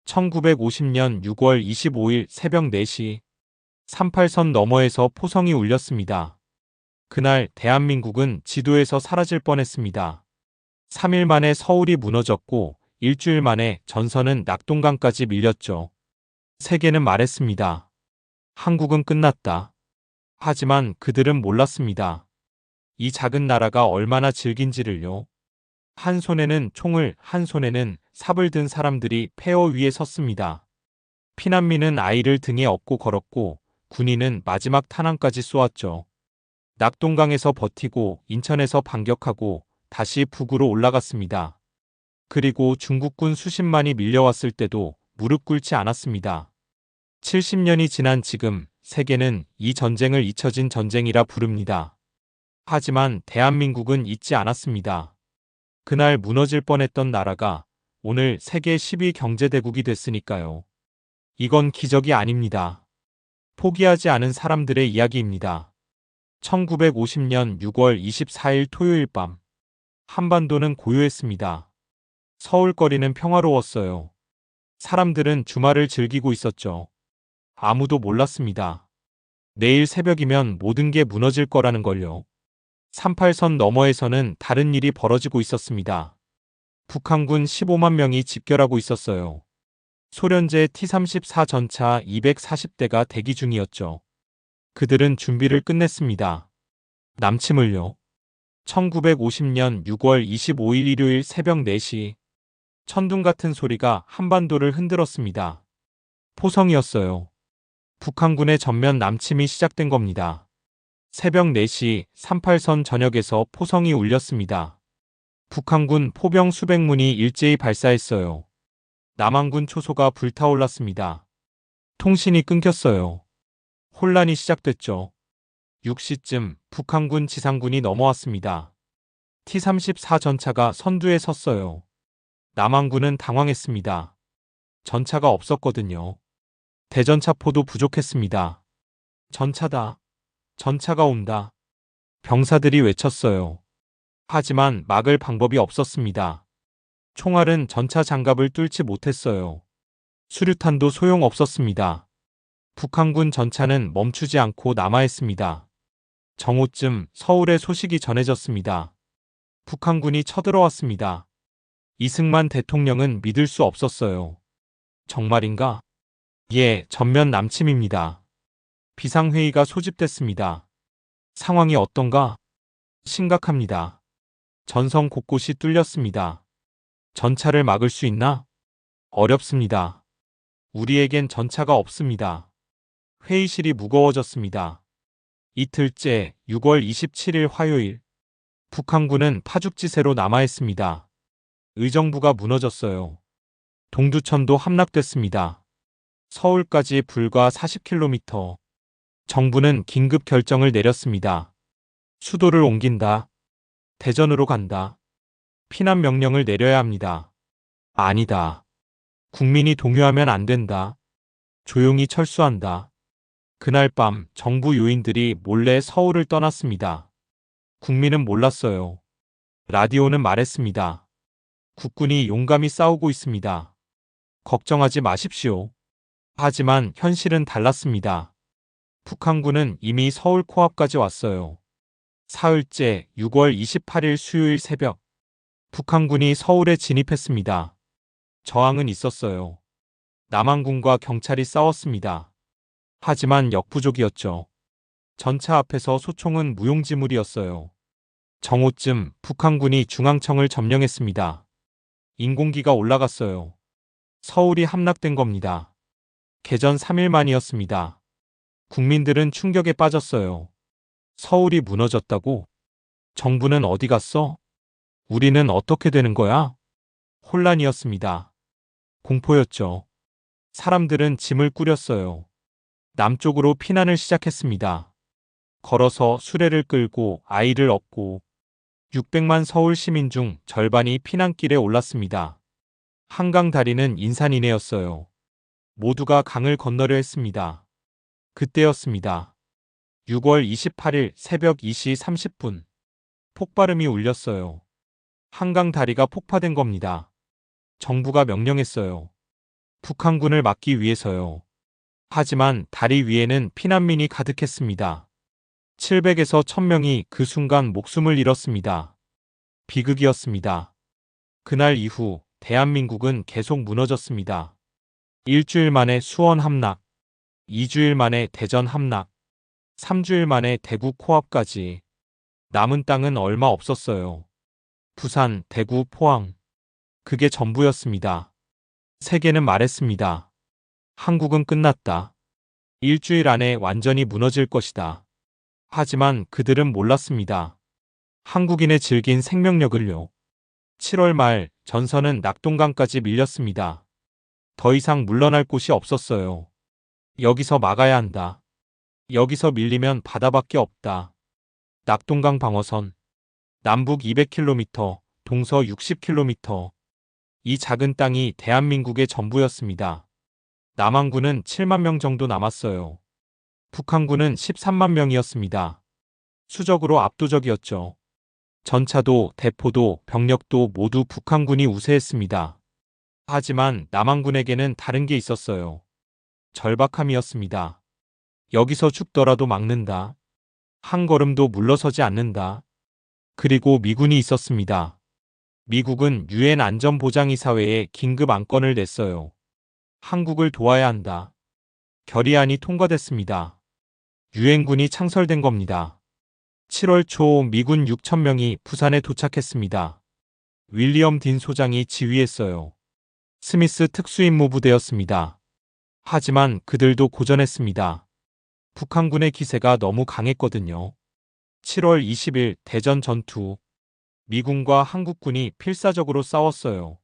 1950년 6월 25일 새벽 4시 38선 너머에서 포성이 울렸습니다. 그날 대한민국은 지도에서 사라질 뻔했습니다. 3일 만에 서울이 무너졌고 일주일 만에 전선은 낙동강까지 밀렸죠. 세계는 말했습니다. 한국은 끝났다. 하지만 그들은 몰랐습니다. 이 작은 나라가 얼마나 질긴지를요. 한 손에는 총을, 한 손에는 삽을 든 사람들이 폐허 위에 섰습니다. 피난민은 아이를 등에 업고 걸었고 군인은 마지막 탄환까지 쏘았죠. 낙동강에서 버티고 인천에서 반격하고 다시 북으로 올라갔습니다. 그리고 중국군 수십만이 밀려왔을 때도 무릎 꿇지 않았습니다. 70년이 지난 지금 세계는 이 전쟁을 잊혀진 전쟁이라 부릅니다. 하지만 대한민국은 잊지 않았습니다. 그날 무너질 뻔했던 나라가 오늘 세계 10위 경제대국이 됐으니까요. 이건 기적이 아닙니다. 포기하지 않은 사람들의 이야기입니다. 1950년 6월 24일 토요일 밤 한반도는 고요했습니다. 서울거리는 평화로웠어요. 사람들은 주말을 즐기고 있었죠. 아무도 몰랐습니다. 내일 새벽이면 모든 게 무너질 거라는 걸요. 38선 너머에서는 다른 일이 벌어지고 있었습니다. 북한군 15만 명이 집결하고 있었어요. 소련제 T-34 전차 240대가 대기 중이었죠. 그들은 준비를 끝냈습니다. 남침을요. 1950년 6월 25일 일요일 새벽 4시 천둥 같은 소리가 한반도를 흔들었습니다. 포성이었어요. 북한군의 전면 남침이 시작된 겁니다. 새벽 4시 38선 전역에서 포성이 울렸습니다. 북한군 포병 수백 문이 일제히 발사했어요. 남한군 초소가 불타올랐습니다. 통신이 끊겼어요. 혼란이 시작됐죠. 6시쯤 북한군 지상군이 넘어왔습니다. T-34 전차가 선두에 섰어요. 남한군은 당황했습니다. 전차가 없었거든요. 대전차포도 부족했습니다. 전차다. 전차가 온다. 병사들이 외쳤어요. 하지만 막을 방법이 없었습니다. 총알은 전차 장갑을 뚫지 못했어요. 수류탄도 소용없었습니다. 북한군 전차는 멈추지 않고 남하했습니다. 정오쯤 서울에 소식이 전해졌습니다. 북한군이 쳐들어왔습니다. 이승만 대통령은 믿을 수 없었어요. 정말인가? 예, 전면 남침입니다. 비상회의가 소집됐습니다. 상황이 어떤가? 심각합니다. 전선 곳곳이 뚫렸습니다. 전차를 막을 수 있나? 어렵습니다. 우리에겐 전차가 없습니다. 회의실이 무거워졌습니다. 이틀째 6월 27일 화요일 북한군은 파죽지세로 남하했습니다. 의정부가 무너졌어요. 동두천도 함락됐습니다. 서울까지 불과 40km. 정부는 긴급 결정을 내렸습니다. 수도를 옮긴다. 대전으로 간다. 피난 명령을 내려야 합니다. 아니다. 국민이 동요하면 안 된다. 조용히 철수한다. 그날 밤 정부 요인들이 몰래 서울을 떠났습니다. 국민은 몰랐어요. 라디오는 말했습니다. 국군이 용감히 싸우고 있습니다. 걱정하지 마십시오. 하지만 현실은 달랐습니다. 북한군은 이미 서울 코앞까지 왔어요. 사흘째 6월 28일 수요일 새벽 북한군이 서울에 진입했습니다. 저항은 있었어요. 남한군과 경찰이 싸웠습니다. 하지만 역부족이었죠. 전차 앞에서 소총은 무용지물이었어요. 정오쯤 북한군이 중앙청을 점령했습니다. 인공기가 올라갔어요. 서울이 함락된 겁니다. 개전 3일 만이었습니다. 국민들은 충격에 빠졌어요. 서울이 무너졌다고? 정부는 어디 갔어? 우리는 어떻게 되는 거야? 혼란이었습니다. 공포였죠. 사람들은 짐을 꾸렸어요. 남쪽으로 피난을 시작했습니다. 걸어서 수레를 끌고 아이를 업고 600만 서울 시민 중 절반이 피난길에 올랐습니다. 한강 다리는 인산이네였어요. 모두가 강을 건너려 했습니다. 그때였습니다. 6월 28일 새벽 2시 30분. 폭발음이 울렸어요. 한강 다리가 폭파된 겁니다. 정부가 명령했어요. 북한군을 막기 위해서요. 하지만 다리 위에는 피난민이 가득했습니다. 700에서 1000명이 그 순간 목숨을 잃었습니다. 비극이었습니다. 그날 이후 대한민국은 계속 무너졌습니다. 일주일 만에 수원 함락, 2주일 만에 대전 함락, 3주일 만에 대구 코앞까지. 남은 땅은 얼마 없었어요. 부산, 대구, 포항. 그게 전부였습니다. 세계는 말했습니다. 한국은 끝났다. 일주일 안에 완전히 무너질 것이다. 하지만 그들은 몰랐습니다. 한국인의 질긴 생명력을요. 7월 말 전선은 낙동강까지 밀렸습니다. 더 이상 물러날 곳이 없었어요. 여기서 막아야 한다. 여기서 밀리면 바다밖에 없다. 낙동강 방어선. 남북 200km, 동서 60km. 이 작은 땅이 대한민국의 전부였습니다. 남한군은 7만 명 정도 남았어요. 북한군은 13만 명이었습니다. 수적으로 압도적이었죠. 전차도 대포도 병력도 모두 북한군이 우세했습니다. 하지만 남한군에게는 다른 게 있었어요. 절박함이었습니다. 여기서 죽더라도 막는다. 한 걸음도 물러서지 않는다. 그리고 미군이 있었습니다. 미국은 유엔 안전보장이사회에 긴급 안건을 냈어요. 한국을 도와야 한다. 결의안이 통과됐습니다. 유엔군이 창설된 겁니다. 7월 초 미군 6,000명이 부산에 도착했습니다. 윌리엄 딘 소장이 지휘했어요. 스미스 특수임무부대였습니다. 하지만 그들도 고전했습니다. 북한군의 기세가 너무 강했거든요. 7월 20일 대전 전투. 미군과 한국군이 필사적으로 싸웠어요.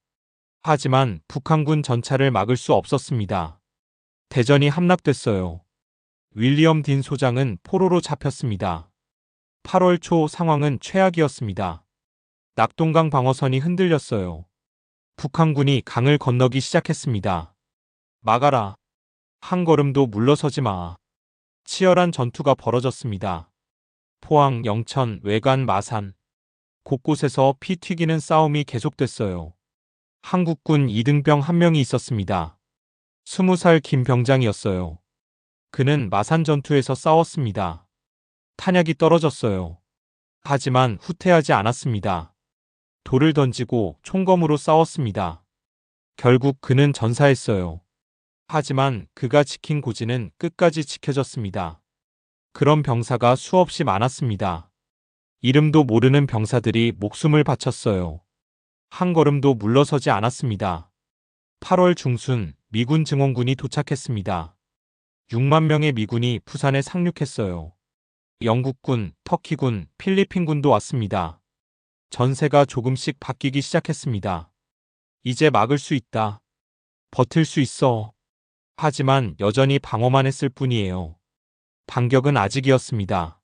하지만 북한군 전차를 막을 수 없었습니다. 대전이 함락됐어요. 윌리엄 딘 소장은 포로로 잡혔습니다. 8월 초 상황은 최악이었습니다. 낙동강 방어선이 흔들렸어요. 북한군이 강을 건너기 시작했습니다. 막아라. 한 걸음도 물러서지 마. 치열한 전투가 벌어졌습니다. 포항, 영천, 외관, 마산. 곳곳에서 피 튀기는 싸움이 계속됐어요. 한국군 2등병 한 명이 있었습니다. 20살 김 병장이었어요. 그는 마산 전투에서 싸웠습니다. 탄약이 떨어졌어요. 하지만 후퇴하지 않았습니다. 돌을 던지고 총검으로 싸웠습니다. 결국 그는 전사했어요. 하지만 그가 지킨 고지는 끝까지 지켜졌습니다. 그런 병사가 수없이 많았습니다. 이름도 모르는 병사들이 목숨을 바쳤어요. 한 걸음도 물러서지 않았습니다. 8월 중순 미군 증원군이 도착했습니다. 6만 명의 미군이 부산에 상륙했어요. 영국군, 터키군, 필리핀군도 왔습니다. 전세가 조금씩 바뀌기 시작했습니다. 이제 막을 수 있다. 버틸 수 있어. 하지만 여전히 방어만 했을 뿐이에요. 반격은 아직이었습니다.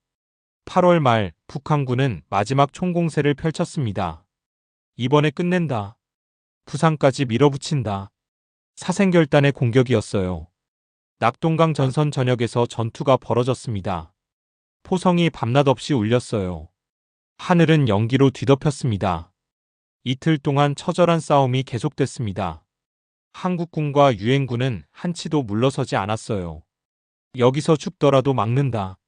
8월 말 북한군은 마지막 총공세를 펼쳤습니다. 이번에 끝낸다. 부산까지 밀어붙인다. 사생결단의 공격이었어요. 낙동강 전선 전역에서 전투가 벌어졌습니다. 포성이 밤낮 없이 울렸어요. 하늘은 연기로 뒤덮였습니다. 이틀 동안 처절한 싸움이 계속됐습니다. 한국군과 유엔군은 한치도 물러서지 않았어요. 여기서 죽더라도 막는다.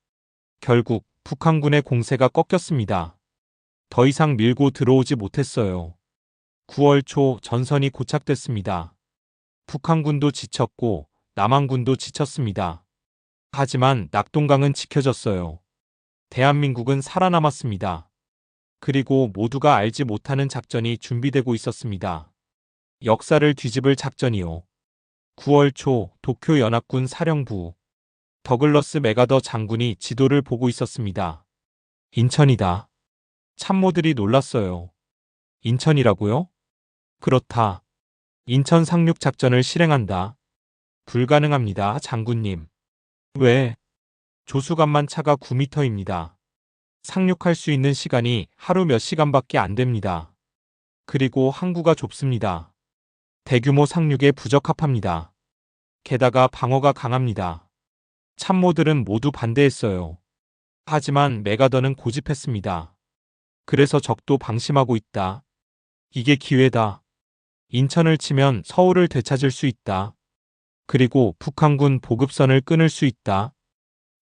결국 북한군의 공세가 꺾였습니다. 더 이상 밀고 들어오지 못했어요. 9월 초 전선이 고착됐습니다. 북한군도 지쳤고 남한군도 지쳤습니다. 하지만 낙동강은 지켜졌어요. 대한민국은 살아남았습니다. 그리고 모두가 알지 못하는 작전이 준비되고 있었습니다. 역사를 뒤집을 작전이요. 9월 초 도쿄 연합군 사령부. 더글러스 맥아더 장군이 지도를 보고 있었습니다. 인천이다. 참모들이 놀랐어요. 인천이라고요? 그렇다. 인천 상륙 작전을 실행한다. 불가능합니다, 장군님. 왜? 조수간만 차가 9m입니다. 상륙할 수 있는 시간이 하루 몇 시간밖에 안 됩니다. 그리고 항구가 좁습니다. 대규모 상륙에 부적합합니다. 게다가 방어가 강합니다. 참모들은 모두 반대했어요. 하지만 맥아더는 고집했습니다. 그래서 적도 방심하고 있다. 이게 기회다. 인천을 치면 서울을 되찾을 수 있다. 그리고 북한군 보급선을 끊을 수 있다.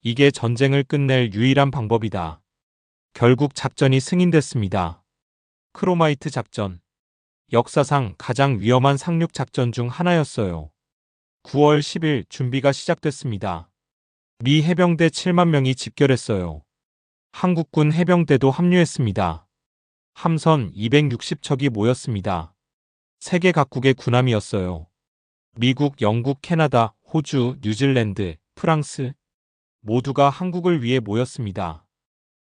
이게 전쟁을 끝낼 유일한 방법이다. 결국 작전이 승인됐습니다. 크로마이트 작전. 역사상 가장 위험한 상륙 작전 중 하나였어요. 9월 10일 준비가 시작됐습니다. 미 해병대 7만 명이 집결했어요. 한국군 해병대도 합류했습니다. 함선 260척이 모였습니다. 세계 각국의 군함이었어요. 미국, 영국, 캐나다, 호주, 뉴질랜드, 프랑스 모두가 한국을 위해 모였습니다.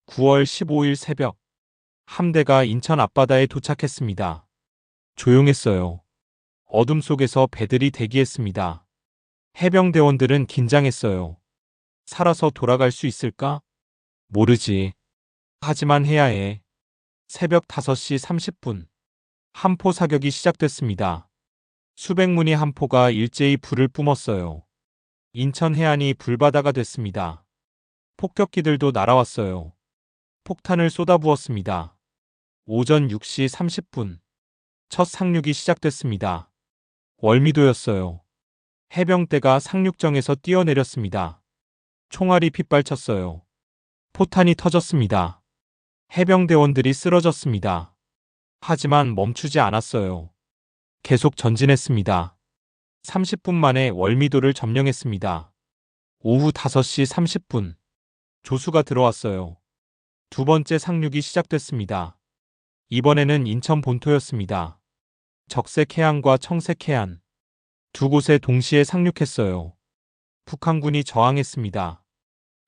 9월 15일 새벽 함대가 인천 앞바다에 도착했습니다. 조용했어요. 어둠 속에서 배들이 대기했습니다. 해병대원들은 긴장했어요. 살아서 돌아갈 수 있을까? 모르지. 하지만 해야 해. 새벽 5시 30분. 함포 사격이 시작됐습니다. 수백 문의 함포가 일제히 불을 뿜었어요. 인천 해안이 불바다가 됐습니다. 폭격기들도 날아왔어요. 폭탄을 쏟아부었습니다. 오전 6시 30분. 첫 상륙이 시작됐습니다. 월미도였어요. 해병대가 상륙정에서 뛰어내렸습니다. 총알이 빗발쳤어요. 포탄이 터졌습니다. 해병대원들이 쓰러졌습니다. 하지만 멈추지 않았어요. 계속 전진했습니다. 30분 만에 월미도를 점령했습니다. 오후 5시 30분. 조수가 들어왔어요. 두 번째 상륙이 시작됐습니다. 이번에는 인천 본토였습니다. 적색 해안과 청색 해안. 두 곳에 동시에 상륙했어요. 북한군이 저항했습니다.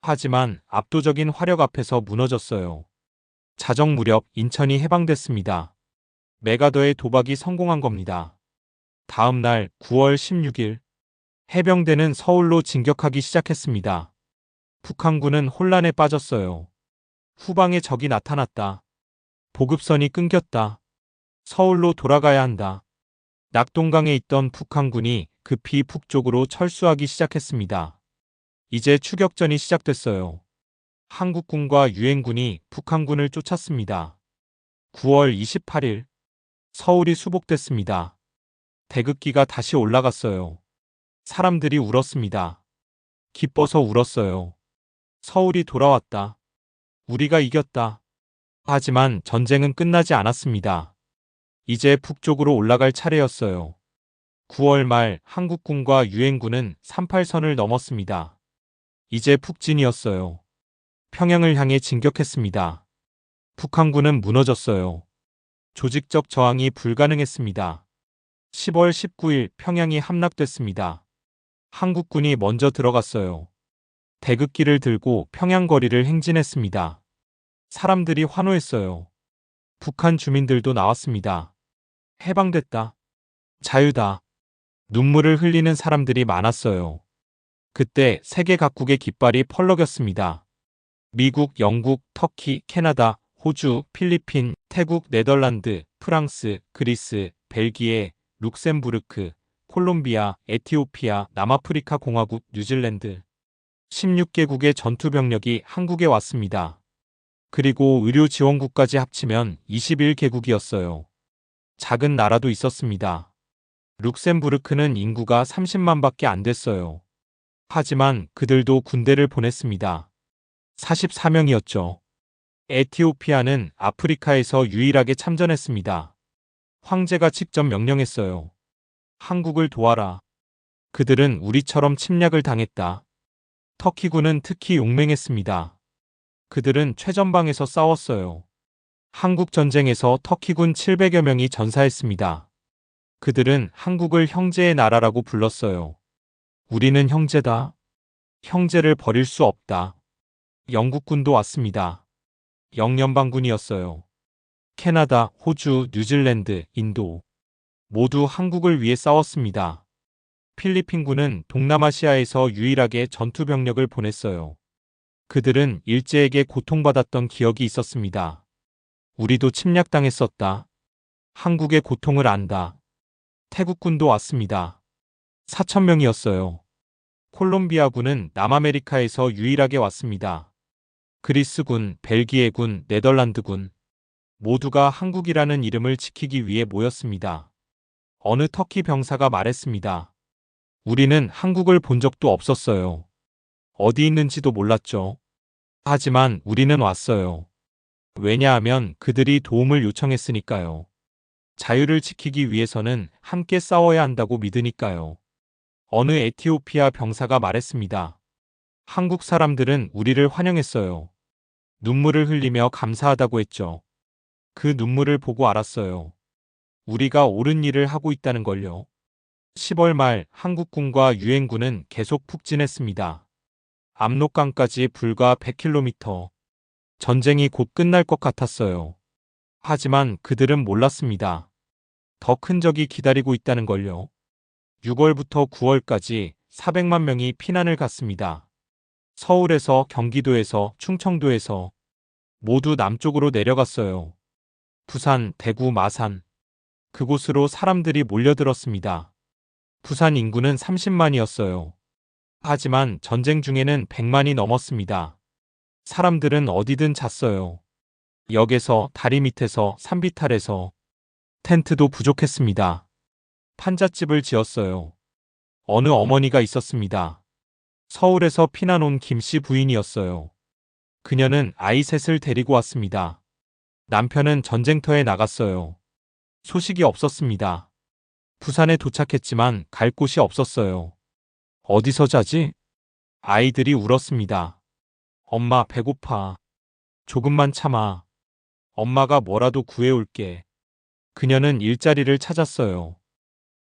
하지만 압도적인 화력 앞에서 무너졌어요. 자정 무렵 인천이 해방됐습니다. 메가더의 도박이 성공한 겁니다. 다음 날 9월 16일 해병대는 서울로 진격하기 시작했습니다. 북한군은 혼란에 빠졌어요. 후방에 적이 나타났다. 보급선이 끊겼다. 서울로 돌아가야 한다. 낙동강에 있던 북한군이 급히 북쪽으로 철수하기 시작했습니다. 이제 추격전이 시작됐어요. 한국군과 유엔군이 북한군을 쫓았습니다. 9월 28일 서울이 수복됐습니다. 태극기가 다시 올라갔어요. 사람들이 울었습니다. 기뻐서 울었어요. 서울이 돌아왔다. 우리가 이겼다. 하지만 전쟁은 끝나지 않았습니다. 이제 북쪽으로 올라갈 차례였어요. 9월 말 한국군과 유엔군은 38선을 넘었습니다. 이제 북진이었어요. 평양을 향해 진격했습니다. 북한군은 무너졌어요. 조직적 저항이 불가능했습니다. 10월 19일 평양이 함락됐습니다. 한국군이 먼저 들어갔어요. 태극기를 들고 평양 거리를 행진했습니다. 사람들이 환호했어요. 북한 주민들도 나왔습니다. 해방됐다. 자유다. 눈물을 흘리는 사람들이 많았어요. 그때 세계 각국의 깃발이 펄럭였습니다. 미국, 영국, 터키, 캐나다, 호주, 필리핀, 태국, 네덜란드, 프랑스, 그리스, 벨기에, 룩셈부르크, 콜롬비아, 에티오피아, 남아프리카 공화국, 뉴질랜드 16개국의 전투병력이 한국에 왔습니다. 그리고 의료 지원국까지 합치면 21개국이었어요. 작은 나라도 있었습니다. 룩셈부르크는 인구가 30만밖에 안 됐어요. 하지만 그들도 군대를 보냈습니다. 44명이었죠. 에티오피아는 아프리카에서 유일하게 참전했습니다. 황제가 직접 명령했어요. 한국을 도와라. 그들은 우리처럼 침략을 당했다. 터키군은 특히 용맹했습니다. 그들은 최전방에서 싸웠어요. 한국 전쟁에서 터키군 700여 명이 전사했습니다. 그들은 한국을 형제의 나라라고 불렀어요. 우리는 형제다. 형제를 버릴 수 없다. 영국군도 왔습니다. 영연방군이었어요. 캐나다, 호주, 뉴질랜드, 인도 모두 한국을 위해 싸웠습니다. 필리핀군은 동남아시아에서 유일하게 전투병력을 보냈어요. 그들은 일제에게 고통받았던 기억이 있었습니다. 우리도 침략당했었다. 한국의 고통을 안다. 태국군도 왔습니다. 4,000명이었어요. 콜롬비아군은 남아메리카에서 유일하게 왔습니다. 그리스군, 벨기에군, 네덜란드군 모두가 한국이라는 이름을 지키기 위해 모였습니다. 어느 터키 병사가 말했습니다. 우리는 한국을 본 적도 없었어요. 어디 있는지도 몰랐죠. 하지만 우리는 왔어요. 왜냐하면 그들이 도움을 요청했으니까요. 자유를 지키기 위해서는 함께 싸워야 한다고 믿으니까요. 어느 에티오피아 병사가 말했습니다. 한국 사람들은 우리를 환영했어요. 눈물을 흘리며 감사하다고 했죠. 그 눈물을 보고 알았어요. 우리가 옳은 일을 하고 있다는 걸요. 10월 말 한국군과 유엔군은 계속 북진했습니다. 압록강까지 불과 100km. 전쟁이 곧 끝날 것 같았어요. 하지만 그들은 몰랐습니다. 더 큰 적이 기다리고 있다는 걸요. 6월부터 9월까지 400만 명이 피난을 갔습니다. 서울에서, 경기도에서, 충청도에서 모두 남쪽으로 내려갔어요. 부산, 대구, 마산. 그곳으로 사람들이 몰려들었습니다. 부산 인구는 30만이었어요. 하지만 전쟁 중에는 100만이 넘었습니다. 사람들은 어디든 잤어요. 역에서, 다리 밑에서, 산비탈에서. 텐트도 부족했습니다. 판잣집을 지었어요. 어느 어머니가 있었습니다. 서울에서 피난 온 김씨 부인이었어요. 그녀는 아이 셋을 데리고 왔습니다. 남편은 전쟁터에 나갔어요. 소식이 없었습니다. 부산에 도착했지만 갈 곳이 없었어요. 어디서 자지? 아이들이 울었습니다. 엄마 배고파. 조금만 참아. 엄마가 뭐라도 구해올게. 그녀는 일자리를 찾았어요.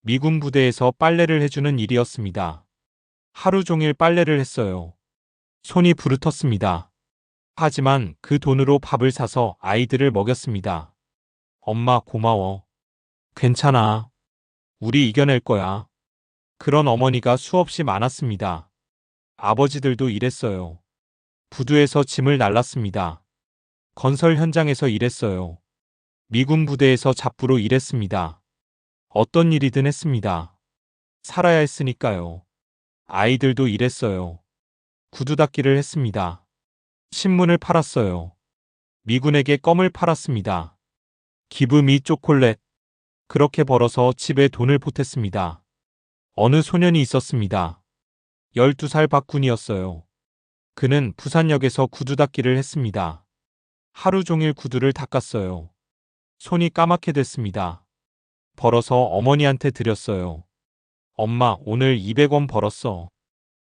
미군 부대에서 빨래를 해주는 일이었습니다. 하루 종일 빨래를 했어요. 손이 부르텄습니다. 하지만 그 돈으로 밥을 사서 아이들을 먹였습니다. 엄마 고마워. 괜찮아. 우리 이겨낼 거야. 그런 어머니가 수없이 많았습니다. 아버지들도 일했어요. 부두에서 짐을 날랐습니다. 건설 현장에서 일했어요. 미군 부대에서 잡부로 일했습니다. 어떤 일이든 했습니다. 살아야 했으니까요. 아이들도 일했어요. 구두 닦기를 했습니다. 신문을 팔았어요. 미군에게 껌을 팔았습니다. 기브 미 초콜릿. 그렇게 벌어서 집에 돈을 보탰습니다. 어느 소년이 있었습니다. 12살 박군이었어요. 그는 부산역에서 구두 닦기를 했습니다. 하루 종일 구두를 닦았어요. 손이 까맣게 됐습니다. 벌어서 어머니한테 드렸어요. 엄마, 오늘 200원 벌었어.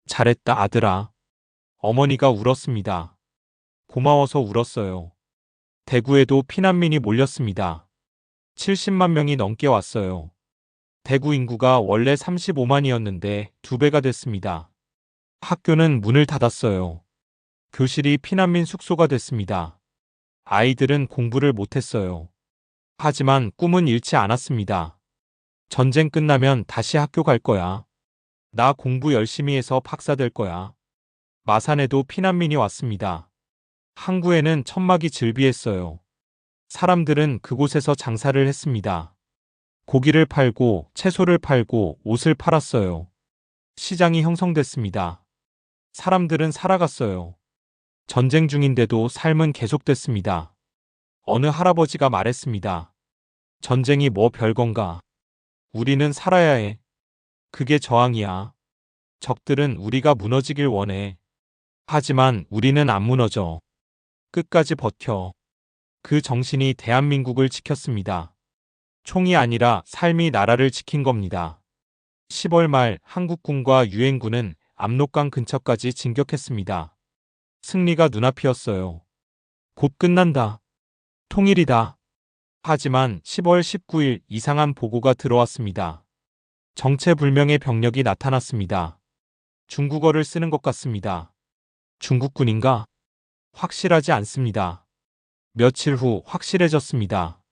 잘했다, 아들아. 어머니가 울었습니다. 고마워서 울었어요. 대구에도 피난민이 몰렸습니다. 70만 명이 넘게 왔어요. 대구 인구가 원래 35만이었는데 2배가 됐습니다. 학교는 문을 닫았어요. 교실이 피난민 숙소가 됐습니다. 아이들은 공부를 못했어요. 하지만 꿈은 잃지 않았습니다. 전쟁 끝나면 다시 학교 갈 거야. 나 공부 열심히 해서 박사 될 거야. 마산에도 피난민이 왔습니다. 항구에는 천막이 즐비했어요. 사람들은 그곳에서 장사를 했습니다. 고기를 팔고 채소를 팔고 옷을 팔았어요. 시장이 형성됐습니다. 사람들은 살아갔어요. 전쟁 중인데도 삶은 계속됐습니다. 어느 할아버지가 말했습니다. 전쟁이 뭐 별건가. 우리는 살아야 해. 그게 저항이야. 적들은 우리가 무너지길 원해. 하지만 우리는 안 무너져. 끝까지 버텨. 그 정신이 대한민국을 지켰습니다. 총이 아니라 삶이 나라를 지킨 겁니다. 10월 말 한국군과 유엔군은 압록강 근처까지 진격했습니다. 승리가 눈앞이었어요. 곧 끝난다. 통일이다. 하지만 10월 19일 이상한 보고가 들어왔습니다. 정체불명의 병력이 나타났습니다. 중국어를 쓰는 것 같습니다. 중국군인가? 확실하지 않습니다. 며칠 후 확실해졌습니다.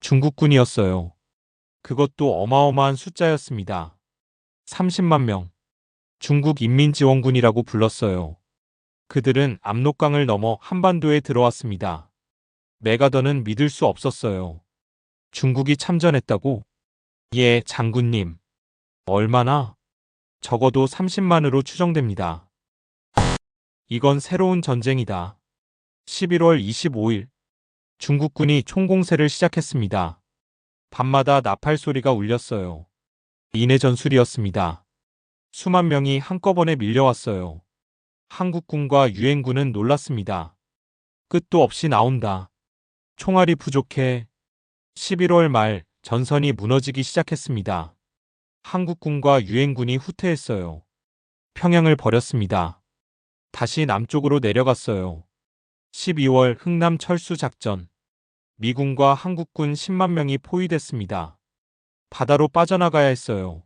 중국군이었어요. 그것도 어마어마한 숫자였습니다. 30만 명. 중국 인민지원군이라고 불렀어요. 그들은 압록강을 넘어 한반도에 들어왔습니다. 메가더는 믿을 수 없었어요. 중국이 참전했다고? 예, 장군님. 얼마나? 적어도 30만으로 추정됩니다. 이건 새로운 전쟁이다. 11월 25일 중국군이 총공세를 시작했습니다. 밤마다 나팔 소리가 울렸어요. 인해 전술이었습니다. 수만 명이 한꺼번에 밀려왔어요. 한국군과 유엔군은 놀랐습니다. 끝도 없이 나온다. 총알이 부족해. 11월 말 전선이 무너지기 시작했습니다. 한국군과 유엔군이 후퇴했어요. 평양을 버렸습니다. 다시 남쪽으로 내려갔어요. 12월 흥남 철수 작전. 미군과 한국군 10만 명이 포위됐습니다. 바다로 빠져나가야 했어요.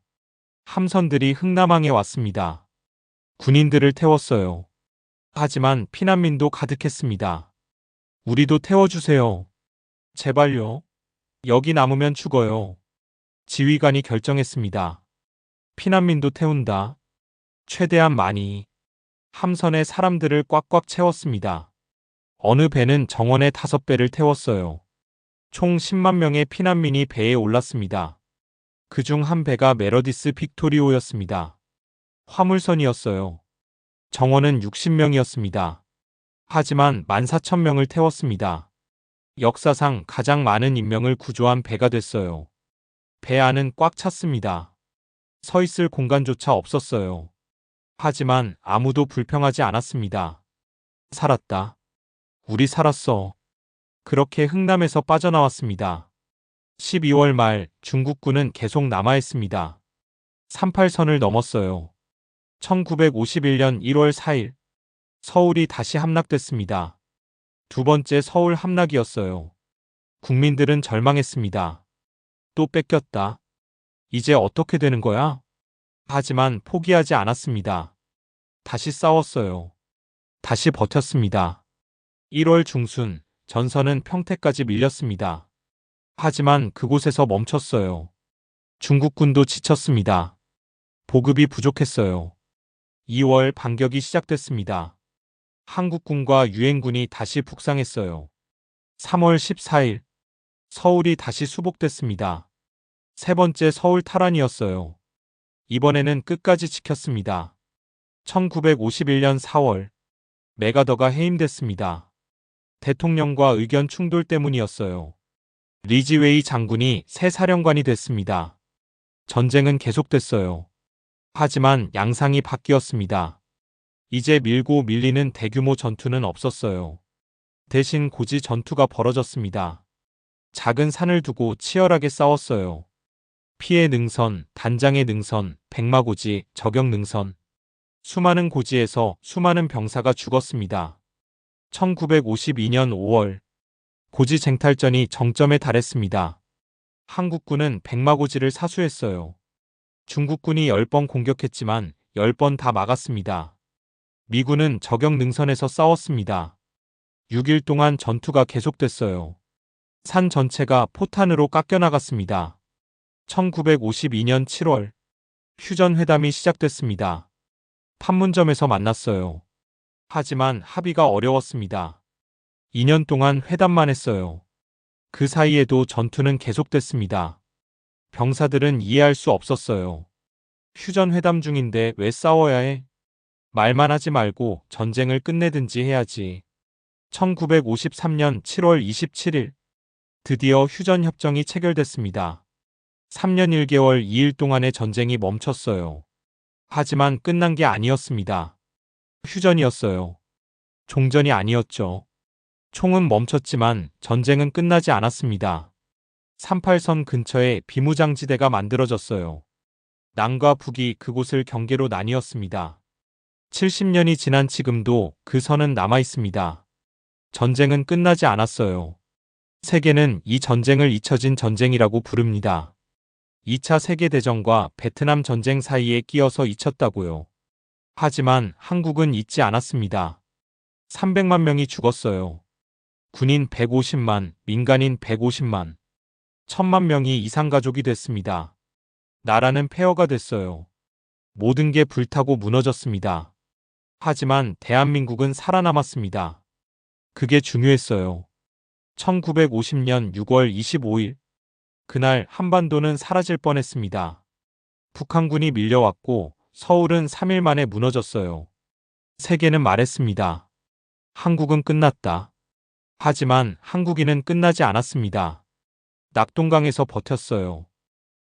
함선들이 흥남항에 왔습니다. 군인들을 태웠어요. 하지만 피난민도 가득했습니다. 우리도 태워주세요. 제발요. 여기 남으면 죽어요. 지휘관이 결정했습니다. 피난민도 태운다. 최대한 많이. 함선에 사람들을 꽉꽉 채웠습니다. 어느 배는 정원의 5배를 태웠어요. 총 10만 명의 피난민이 배에 올랐습니다. 그중 한 배가 메러디스 빅토리오였습니다. 화물선이었어요. 정원은 60명이었습니다. 하지만 14,000명을 태웠습니다. 역사상 가장 많은 인명을 구조한 배가 됐어요. 배 안은 꽉 찼습니다. 서 있을 공간조차 없었어요. 하지만 아무도 불평하지 않았습니다. 살았다. 우리 살았어. 그렇게 흥남에서 빠져나왔습니다. 12월 말 중국군은 계속 남아있습니다. 38선을 넘었어요. 1951년 1월 4일 서울이 다시 함락됐습니다. 두 번째 서울 함락이었어요. 국민들은 절망했습니다. 또 뺏겼다. 이제 어떻게 되는 거야? 하지만 포기하지 않았습니다. 다시 싸웠어요. 다시 버텼습니다. 1월 중순 전선은 평택까지 밀렸습니다. 하지만 그곳에서 멈췄어요. 중국군도 지쳤습니다. 보급이 부족했어요. 2월 반격이 시작됐습니다. 한국군과 유엔군이 다시 북상했어요. 3월 14일 서울이 다시 수복됐습니다. 세 번째 서울 탈환이었어요. 이번에는 끝까지 지켰습니다. 1951년 4월 메가더가 해임됐습니다. 대통령과 의견 충돌 때문이었어요. 리지웨이 장군이 새 사령관이 됐습니다. 전쟁은 계속됐어요. 하지만 양상이 바뀌었습니다. 이제 밀고 밀리는 대규모 전투는 없었어요. 대신 고지 전투가 벌어졌습니다. 작은 산을 두고 치열하게 싸웠어요. 피해 능선, 단장의 능선, 백마고지, 저격 능선. 수많은 고지에서 수많은 병사가 죽었습니다. 1952년 5월 고지 쟁탈전이 정점에 달했습니다. 한국군은 백마고지를 사수했어요. 중국군이 10번 공격했지만 10번 다 막았습니다. 미군은 저격 능선에서 싸웠습니다. 6일 동안 전투가 계속됐어요. 산 전체가 포탄으로 깎여나갔습니다. 1952년 7월 휴전회담이 시작됐습니다. 판문점에서 만났어요. 하지만 합의가 어려웠습니다. 2년 동안 회담만 했어요. 그 사이에도 전투는 계속됐습니다. 병사들은 이해할 수 없었어요. 휴전회담 중인데 왜 싸워야 해? 말만 하지 말고 전쟁을 끝내든지 해야지. 1953년 7월 27일 드디어 휴전협정이 체결됐습니다. 3년 1개월 2일 동안의 전쟁이 멈췄어요. 하지만 끝난 게 아니었습니다. 휴전이었어요. 종전이 아니었죠. 총은 멈췄지만 전쟁은 끝나지 않았습니다. 38선 근처에 비무장지대가 만들어졌어요. 남과 북이 그곳을 경계로 나뉘었습니다. 70년이 지난 지금도 그 선은 남아 있습니다. 전쟁은 끝나지 않았어요. 세계는 이 전쟁을 잊혀진 전쟁이라고 부릅니다. 2차 세계대전과 베트남 전쟁 사이에 끼어서 잊혔다고요. 하지만 한국은 잊지 않았습니다. 300만 명이 죽었어요. 군인 150만, 민간인 150만, 1000만 명이 이산가족이 됐습니다. 나라는 폐허가 됐어요. 모든 게 불타고 무너졌습니다. 하지만 대한민국은 살아남았습니다. 그게 중요했어요. 1950년 6월 25일 그날 한반도는 사라질 뻔했습니다. 북한군이 밀려왔고 서울은 3일 만에 무너졌어요. 세계는 말했습니다. 한국은 끝났다. 하지만 한국인은 끝나지 않았습니다. 낙동강에서 버텼어요.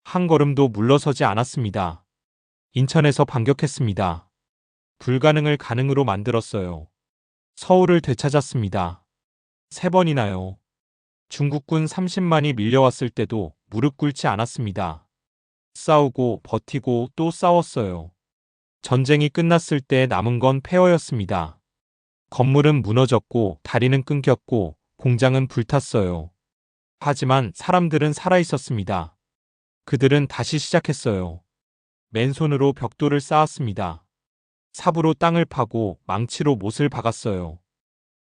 한 걸음도 물러서지 않았습니다. 인천에서 반격했습니다. 불가능을 가능으로 만들었어요. 서울을 되찾았습니다. 3번이나요. 중국군 30만이 밀려왔을 때도 무릎 꿇지 않았습니다. 싸우고 버티고 또 싸웠어요. 전쟁이 끝났을 때 남은 건 폐허였습니다. 건물은 무너졌고 다리는 끊겼고 공장은 불탔어요. 하지만 사람들은 살아있었습니다. 그들은 다시 시작했어요. 맨손으로 벽돌을 쌓았습니다. 삽으로 땅을 파고 망치로 못을 박았어요.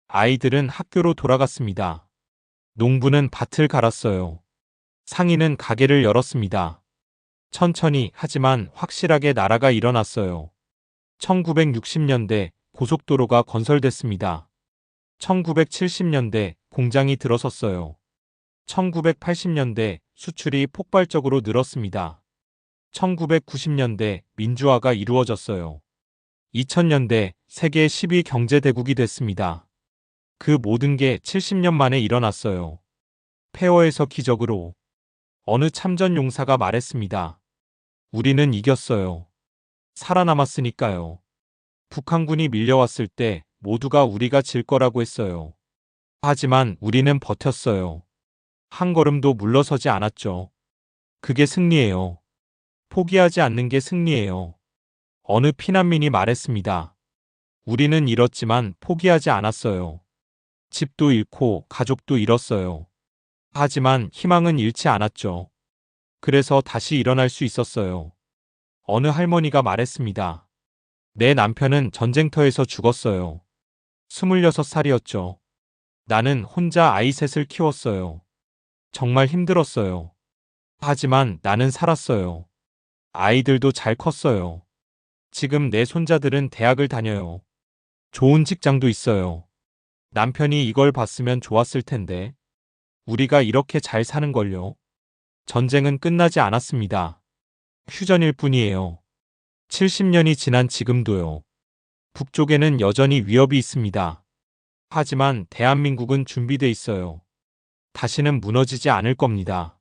아이들은 학교로 돌아갔습니다. 농부는 밭을 갈았어요. 상인은 가게를 열었습니다. 천천히 하지만 확실하게 나라가 일어났어요. 1960년대 고속도로가 건설됐습니다. 1970년대 공장이 들어섰어요. 1980년대 수출이 폭발적으로 늘었습니다. 1990년대 민주화가 이루어졌어요. 2000년대 세계 10위 경제대국이 됐습니다. 그 모든 게 70년 만에 일어났어요. 폐허에서 기적으로. 어느 참전 용사가 말했습니다. 우리는 이겼어요. 살아남았으니까요. 북한군이 밀려왔을 때 모두가 우리가 질 거라고 했어요. 하지만 우리는 버텼어요. 한 걸음도 물러서지 않았죠. 그게 승리예요. 포기하지 않는 게 승리예요. 어느 피난민이 말했습니다. 우리는 잃었지만 포기하지 않았어요. 집도 잃고 가족도 잃었어요. 하지만 희망은 잃지 않았죠. 그래서 다시 일어날 수 있었어요. 어느 할머니가 말했습니다. 내 남편은 전쟁터에서 죽었어요. 26살이었죠. 나는 혼자 아이 셋을 키웠어요. 정말 힘들었어요. 하지만 나는 살았어요. 아이들도 잘 컸어요. 지금 내 손자들은 대학을 다녀요. 좋은 직장도 있어요. 남편이 이걸 봤으면 좋았을 텐데. 우리가 이렇게 잘 사는걸요. 전쟁은 끝나지 않았습니다. 휴전일 뿐이에요. 70년이 지난 지금도요. 북쪽에는 여전히 위협이 있습니다. 하지만 대한민국은 준비돼 있어요. 다시는 무너지지 않을 겁니다.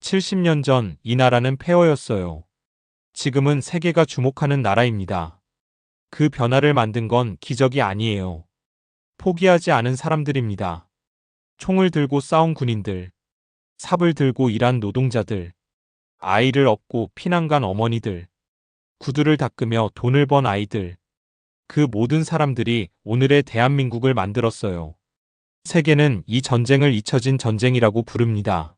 70년 전 이 나라는 폐허였어요. 지금은 세계가 주목하는 나라입니다. 그 변화를 만든 건 기적이 아니에요. 포기하지 않은 사람들입니다. 총을 들고 싸운 군인들, 삽을 들고 일한 노동자들, 아이를 업고 피난 간 어머니들, 구두를 닦으며 돈을 번 아이들. 그 모든 사람들이 오늘의 대한민국을 만들었어요. 세계는 이 전쟁을 잊혀진 전쟁이라고 부릅니다.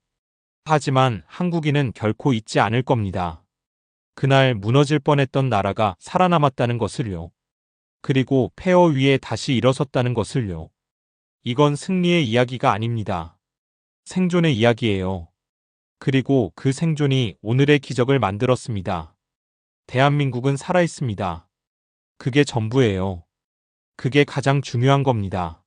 하지만 한국인은 결코 잊지 않을 겁니다. 그날 무너질 뻔했던 나라가 살아남았다는 것을요. 그리고 폐허 위에 다시 일어섰다는 것을요. 이건 승리의 이야기가 아닙니다. 생존의 이야기예요. 그리고 그 생존이 오늘의 기적을 만들었습니다. 대한민국은 살아있습니다. 그게 전부예요. 그게 가장 중요한 겁니다.